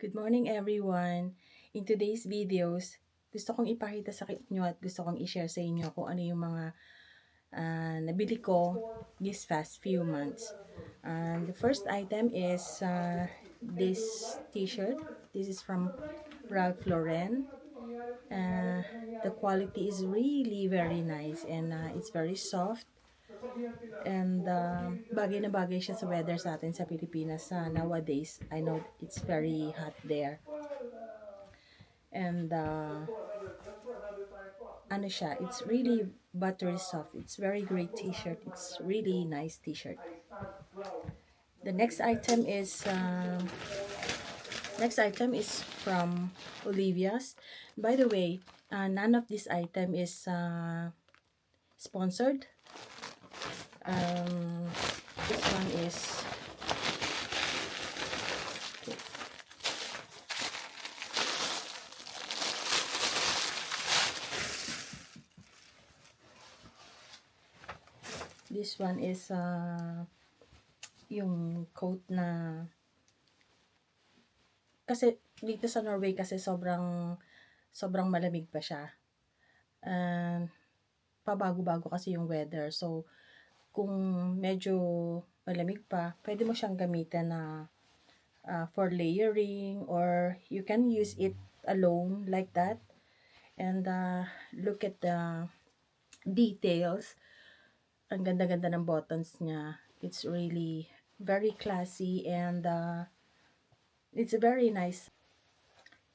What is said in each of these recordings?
Good morning everyone! In today's videos, gusto kong ipakita sa inyo at gusto kong i-share sa inyo kung ano yung mga nabili ko this past few months. The first item is this t-shirt. This is from Ralph Lauren. The quality is really very nice and it's very soft. And bagay na bagay siya sa weather sa atin sa Pilipinas nowadays. I know it's very hot there. And ano siya, it's really buttery soft. It's very great t-shirt. It's really nice t-shirt. The next item is from Olivia's. By the way, none of this item is sponsored. This one is yung coat na, kasi dito sa Norway kasi sobrang malamig pa siya. Pabago-bago kasi yung weather. So kung medyo malamig pa, pwede mo siyang gamitin na for layering, or you can use it alone like that. And look at the details. Ang ganda-ganda ng buttons niya. It's really very classy and it's very nice.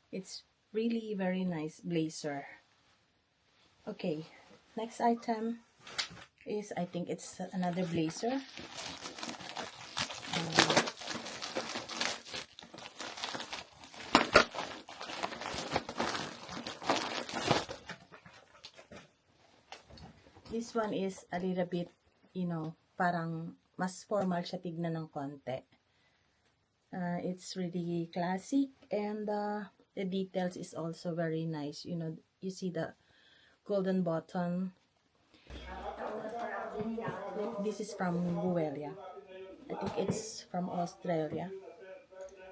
It's really very nice blazer. Okay, next item is, I think it's another blazer. This one is a little bit, parang mas formal siya tignan ng konti. It's really classic and the details is also very nice. You see the golden button. This is from Buelia. I think it's from Australia.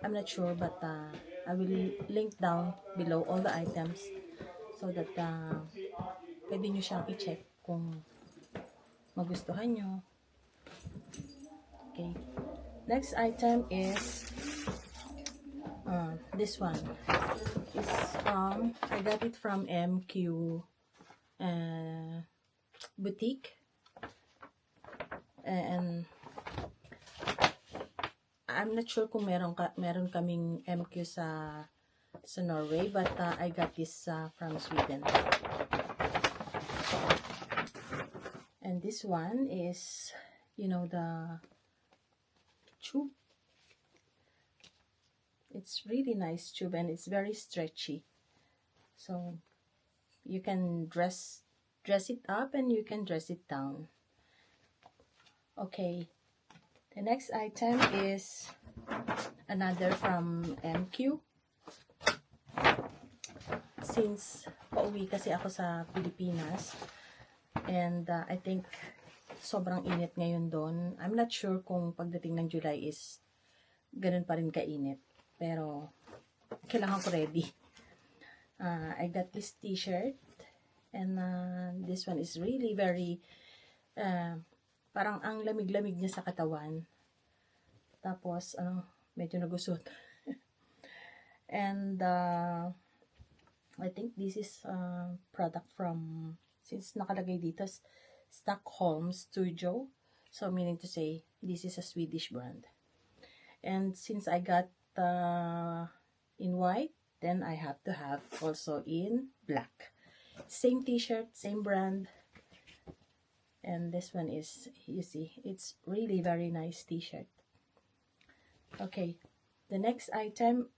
I'm not sure, but I will link down below all the items so that pwede nyo siyang i-check kung magustuhan nyo. Okay. Next item is this one. I got it from MQ Boutique. And I'm not sure kung meron kaming MQ sa Norway, but I got this from Sweden. And this one is, the tube. It's really nice tube and it's very stretchy. So you can dress it up and you can dress it down. Okay. The next item is another from MQ. Since pauwi kasi ako sa Pilipinas, and I think sobrang init ngayon doon. I'm not sure kung pagdating ng July is ganun pa rin kainit. Pero kailangan ko ready. I got this t-shirt, and this one is really very parang ang lamig-lamig niya sa katawan. Tapos medyo nagusot. And I think this is product from, since nakalagay dito Stockholm Studio, so meaning to say this is a Swedish brand. And since I got in white, then I have to have also in black. Same t-shirt, same brand. And this one is, you see, it's really very nice t-shirt. Okay, the next item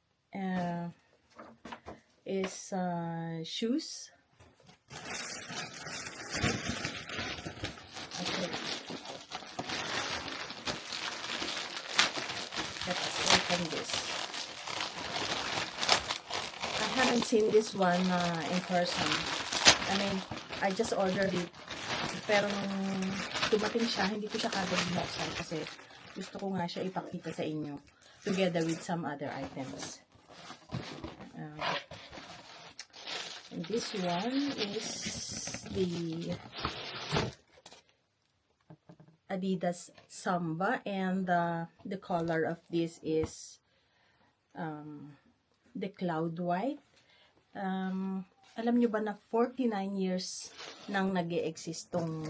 is shoes. Okay. Let's open this. I haven't seen this one in person. I mean, I just ordered it. Pero nung dumating siya, hindi ko siya kagad binuksan kasi gusto ko nga siya ipakita sa inyo together with some other items. And this one is the Adidas Samba, and the color of this is the cloud white. Alam nyo ba na 49 years nang nag-e-exist tong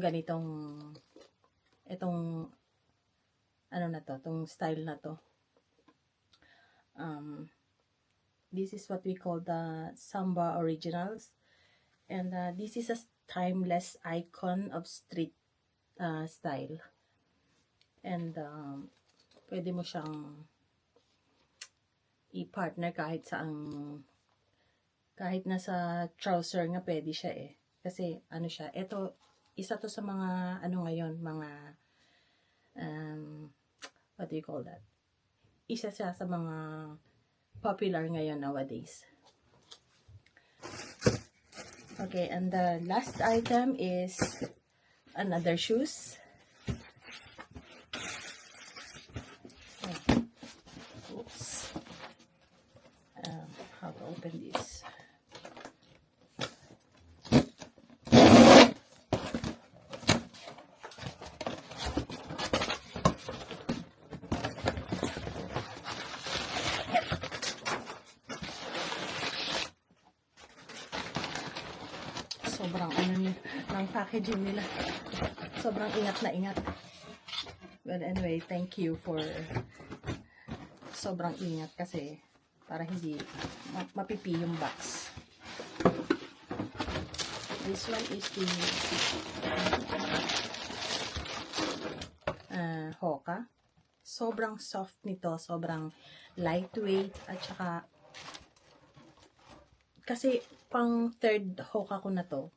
ganitong itong ano na to, tong style na to. This is what we call the Samba Originals, and this is a timeless icon of street style. And pwede mo siyang i-partner kahit nasa trouser nga pwede siya eh. Kasi ano siya, ito isa to sa mga ano ngayon, mga what do you call that? Isa siya sa mga popular ngayon nowadays. Okay, and the last item is another shoes. Oops. How to open this? Sobrang ng packaging nila. Sobrang ingat na ingat. Well, anyway, thank you for sobrang ingat kasi para hindi mapipi yung box. This one is the Hoka. Sobrang soft nito, sobrang lightweight, at saka kasi pang third Hoka ko na to.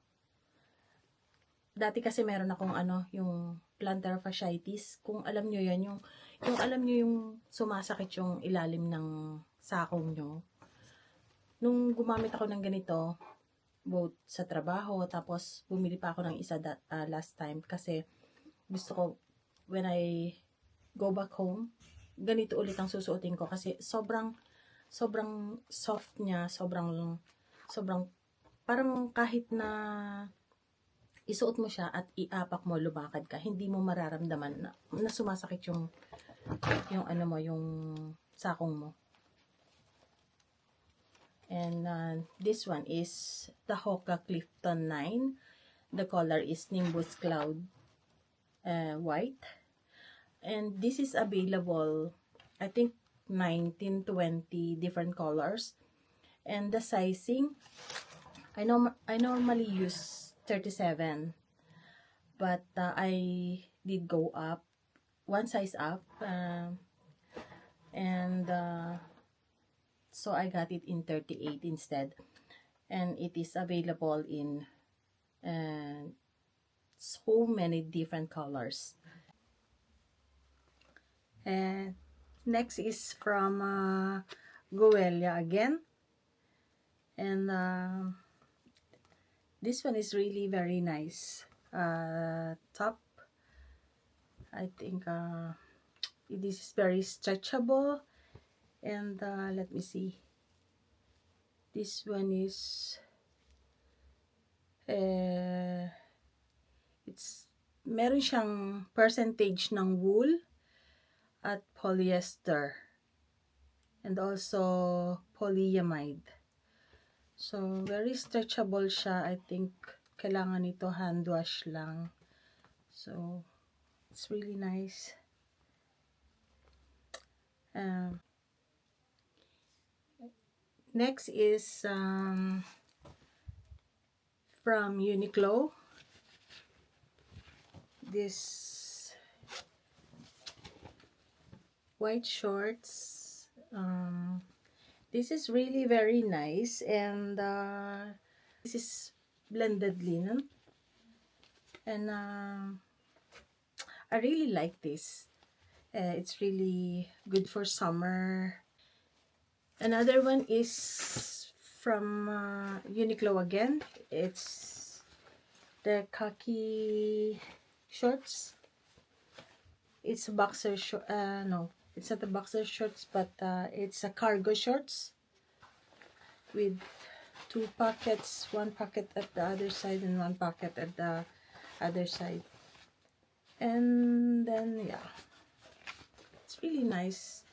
Dati kasi meron akong yung plantar fasciitis. Kung alam nyo yan, yung alam nyo yung sumasakit yung ilalim ng sakong nyo. Nung gumamit ako ng ganito, both sa trabaho, tapos bumili pa ako ng isa last time kasi gusto ko, when I go back home, ganito ulit ang susuotin ko kasi sobrang soft niya, sobrang parang kahit na isuot mo siya at iapak mo, lumakad ka, hindi mo mararamdaman na sumasakit yung sakong mo. And this one is the Hoka Clifton 9. The color is Nimbus Cloud white. And this is available, I think, 19-20 different colors. And the sizing, I normally use 37, but I did go up one size up, and so I got it in 38 instead, and it is available in so many different colors. And next is from Goelia again, and this one is really very nice. Top, I think this is very stretchable, and let me see. This one is meron siyang percentage ng wool at polyester, and also polyamide. So, very stretchable siya. I think kailangan nito hand wash lang. So, it's really nice. Next is from Uniqlo. This white shorts. This is really very nice, and this is blended linen, and I really like this. It's really good for summer. Another one is from Uniqlo again. It's the khaki shorts. It's a boxer short. No, it's not a boxer shorts, but it's a cargo shorts. with 2 pockets, 1 pocket at the other side and 1 pocket at the other side. And then yeah, it's really nice.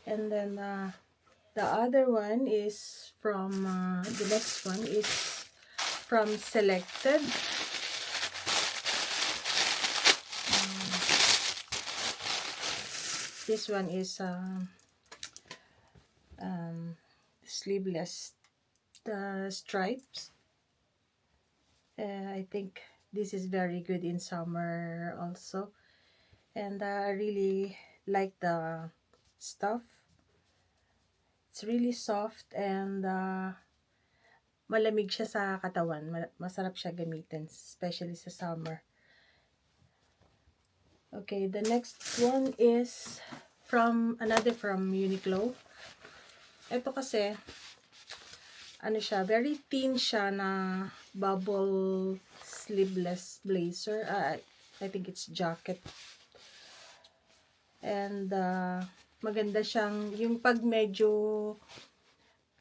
And then the other one is from the next one is from Selected. This one is sleeveless stripes. I think this is very good in summer also, and I really like the stuff. It's really soft and malamig siya sa katawan. Masarap siya gamitin, especially sa summer. Okay, the next one is from Uniqlo. Ito kasi, ano siya, very thin siya na bubble sleeveless blazer. I think it's jacket. And maganda siyang, yung pag medyo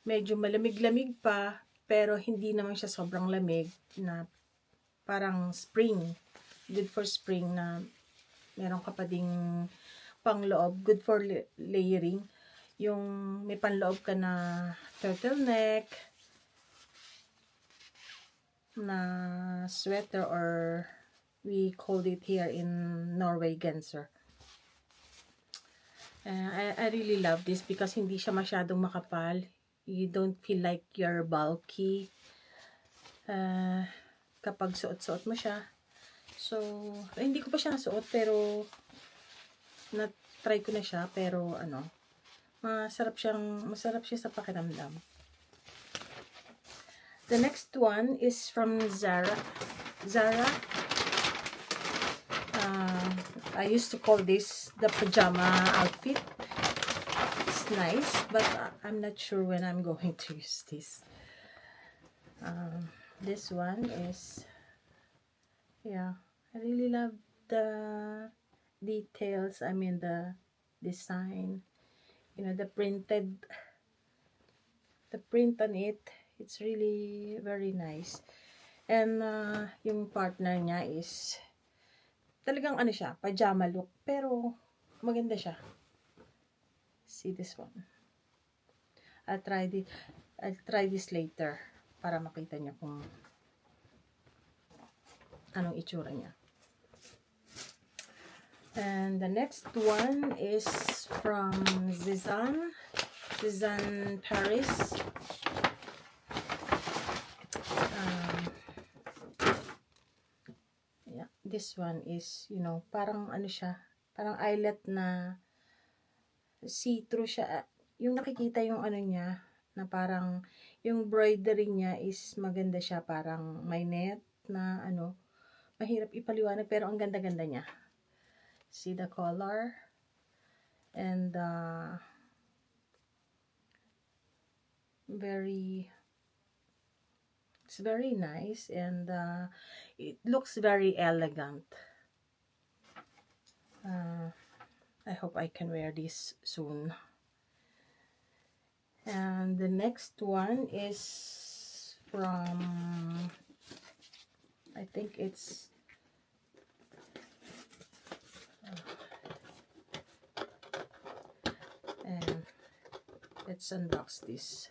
malamig-lamig pa, pero hindi naman siya sobrang lamig, na parang spring. Good for spring, na meron ka pa ding pangloob. Good for layering. Yung may panloob ka na turtleneck, na sweater, or we called it here in Norway genser. I really love this because hindi siya masyadong makapal. You don't feel like you're bulky kapag suot-suot mo siya. So, hindi ko pa siya nasuot, pero na-try ko na siya, pero masarap siya sa pakiramdam. The next one is from Zara. I used to call this the pajama outfit. It's nice, but I'm not sure when I'm going to use this. This one is, yeah, I really love the details. I mean the design, the print on it. It's really very nice. And yung partner niya is talagang siya, pajama look, pero maganda siya. See this one. I'll try this later para makita niyo kung anong itsura niya. And the next one is from Zizan Paris. Yeah, this one is, parang siya, parang eyelet na see-through siya. Yung nakikita yung niya, na parang yung embroidery niya is maganda siya, parang may net na mahirap ipaliwanag, pero ang ganda-ganda niya. See the color, and it's very nice, and it looks very elegant. I hope I can wear this soon. And the next one is from, I think it's and let's unbox this.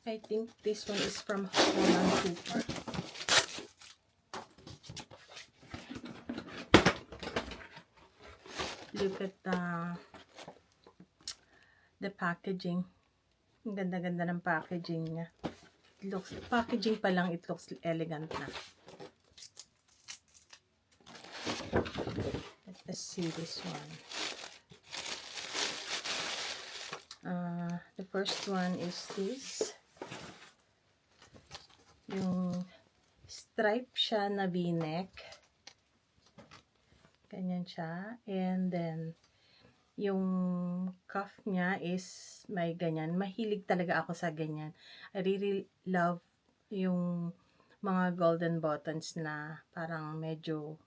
I think this one is from Holland Cooper. Look at the packaging. Ang ganda-ganda ng packaging niya. Packaging pa lang, it looks elegant na. Let's see this one. The first one is this. Yung stripe siya na v-neck. Ganyan siya. And then, yung cuff niya is may ganyan. Mahilig talaga ako sa ganyan. I really love yung mga golden buttons na parang medyo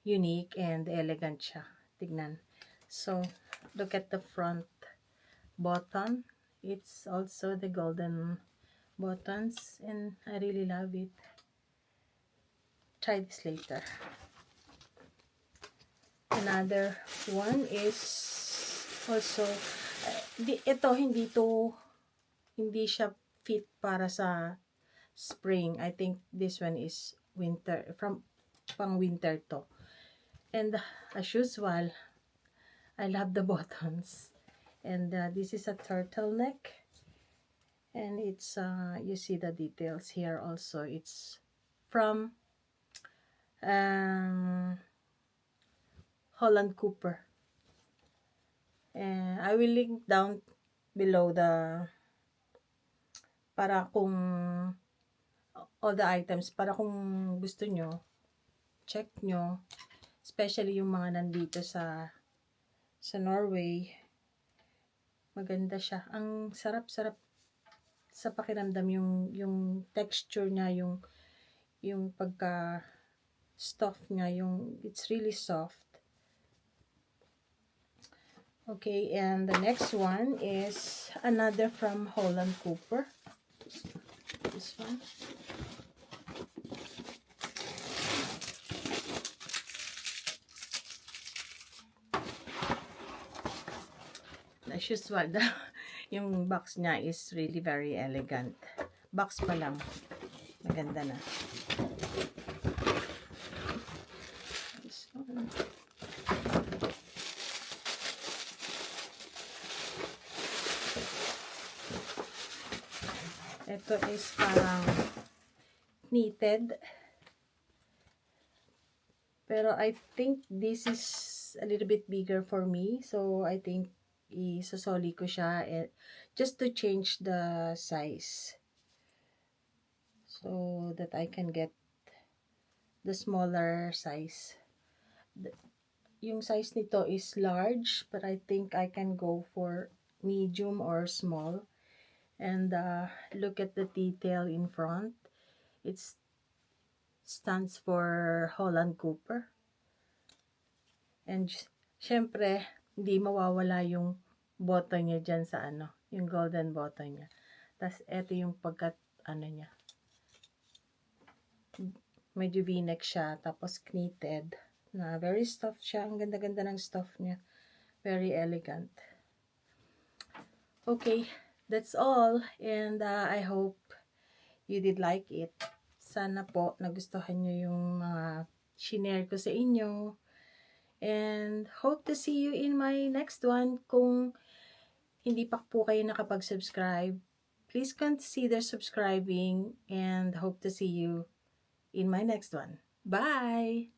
unique and elegant siya. Tignan. So, look at the front button. It's also the golden buttons and I really love it. Try this later. Another one is also hindi siya fit para sa spring. I think this one is winter, pang winter to. And as usual, I love the buttons. And this is a turtleneck. And it's you see the details here also. It's from Holland Cooper. And I will link down below para kung all the items, para kung gusto nyo, check nyo, especially yung mga nandito sa Norway. Maganda siya. Ang sarap-sarap sa pakiramdam yung texture niya, yung pagka stuff niya, it's really soft. Okay, and the next one is another from Holland Cooper. This one. As usual, yung box niya is really very elegant. Box pa lang. Maganda na. This one. Ito is parang knitted. Pero I think this is a little bit bigger for me. So, I think isosoli ko siya just to change the size. So, that I can get the smaller size. Yung size nito is large, but I think I can go for medium or small. And look at the detail in front. It stands for Holland Cooper. And syempre, hindi mawawala yung button niya dyan sa yung golden button niya. Tapos, eto yung niya. Medyo v-neck siya, tapos knitted. Na very stuffed siya. Ang ganda-ganda ng stuff niya. Very elegant. Okay. That's all, and I hope you did like it. Sana po nagustuhan nyo yung mga shinare ko sa inyo. And hope to see you in my next one. Kung hindi pa po kayo nakapag-subscribe, please consider subscribing and hope to see you in my next one. Bye!